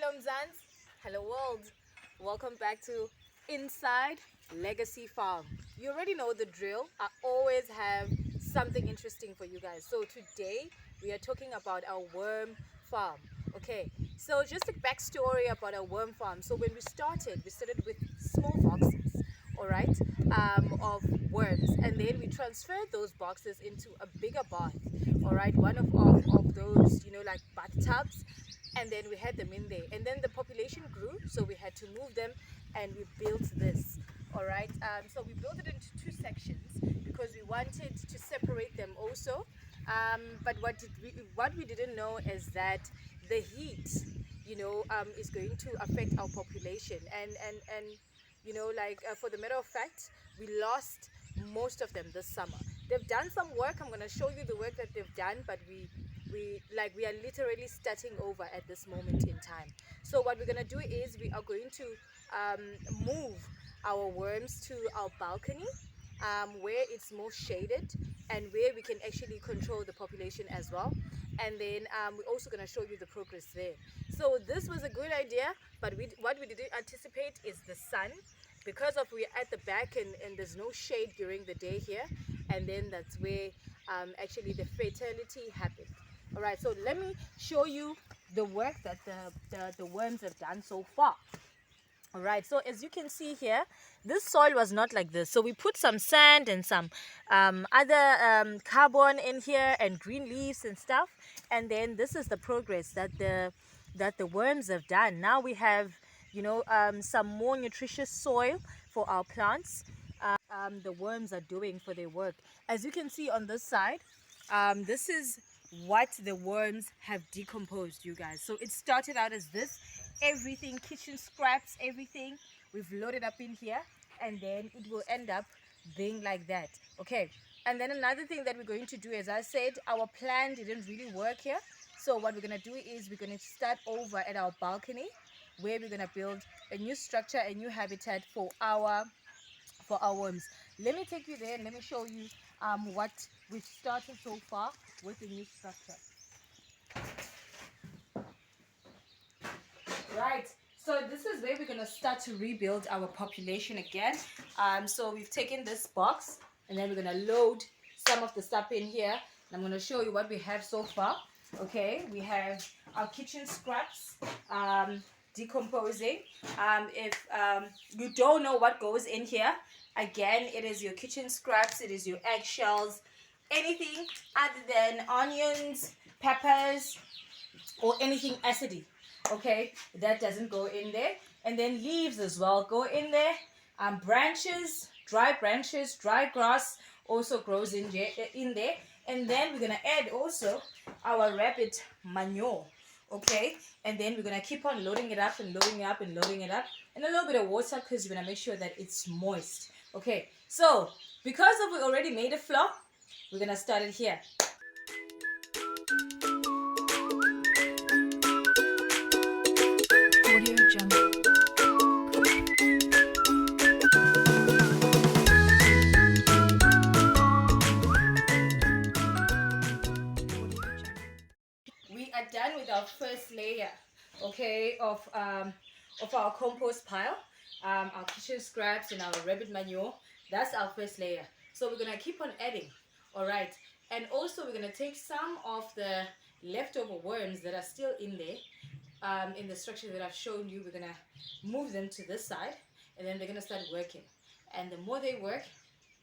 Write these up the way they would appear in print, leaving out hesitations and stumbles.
Hello Mzansi, hello world. Welcome back to Inside Legacy Farm. You already know the drill. I always have something interesting for you guys. So today we are talking about our worm farm. Okay, so just a backstory about our worm farm. So when we started with small boxes, all right, of worms, and then we transferred those boxes into a bigger bath, all right, one of those, like bathtubs, and then we had them in there, and then the population grew, so we had to move them, and we built this. All right, so we built it into two sections because we wanted to separate them also, but what we didn't know is that the heat, is going to affect our population, and like, for the matter of fact, we lost most of them this summer. They've done some work. I'm going to show you the work that they've done, but we are literally starting over at this moment in time. So what we're going to do is we are going to move our worms to our balcony, where it's more shaded and where we can actually control the population as well. And then we're also going to show you the progress there. So this was a good idea, but what we didn't anticipate is the sun, because of we're at the back, and there's no shade during the day here, and then that's where actually the fatality happened. All right, so let me show you the work that the worms have done so far. All right, so as you can see here, this soil was not like this. So we put some sand and some other carbon in here and green leaves and stuff. And then this is the progress that the worms have done. Now we have, some more nutritious soil for our plants. The worms are doing for their work. As you can see on this side, this is what the worms have decomposed, you guys. So it started out as this, everything, kitchen scraps, everything we've loaded up in here, and then it will end up being like that. Okay, and then another thing that we're going to do, as I said, our plan didn't really work here. So what we're going to do is we're going to start over at our balcony, where we're going to build a new structure, a new habitat for our worms. Let me take you there and let me show you what we've started so far with the new structure. Right, so this is where we're going to start to rebuild our population again. So we've taken this box, and then we're going to load some of the stuff in here, and I'm going to show you what we have so far. Okay, we have our kitchen scraps decomposing. If you don't know what goes in here, again, it is your kitchen scraps, it is your eggshells, anything other than onions, peppers, or anything acidy. Okay, that doesn't go in there. And then leaves as well go in there. Branches, dry grass also grows in there. And then we're gonna add also our rabbit manure. Okay, and then we're gonna keep on loading it up and loading it up and loading it up, and a little bit of water, because we're gonna make sure that it's moist. Okay, so because we already made a floor, we're gonna start it here. We are done with our first layer, okay, of our compost pile, our kitchen scraps and our rabbit manure. That's our first layer. So we're gonna keep on adding. All right, and also we're gonna take some of the leftover worms that are still in there, in the structure that I've shown you. We're gonna move them to this side, and then they're gonna start working. And the more they work,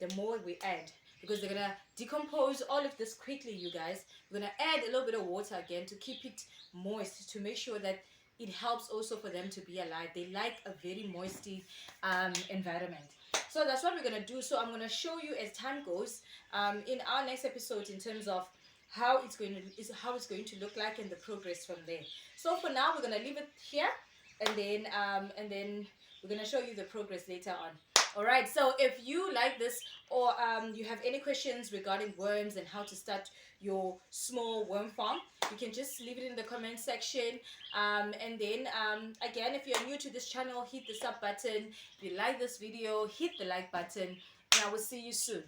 the more we add, because they're gonna decompose all of this quickly, you guys. We're gonna add a little bit of water again to keep it moist, to make sure that it helps also for them to be alive. They like a very moisty environment. So that's what we're gonna do. So I'm gonna show you as time goes in our next episode, in terms of how it's going to look like, and the progress from there. So for now, we're gonna leave it here, and then we're gonna show you the progress later on. All right, so if you like this, or you have any questions regarding worms and how to start your small worm farm, you can just leave it in the comment section. And then again, if you're new to this channel, hit the sub button. If you like this video, hit the like button, and I will see you soon.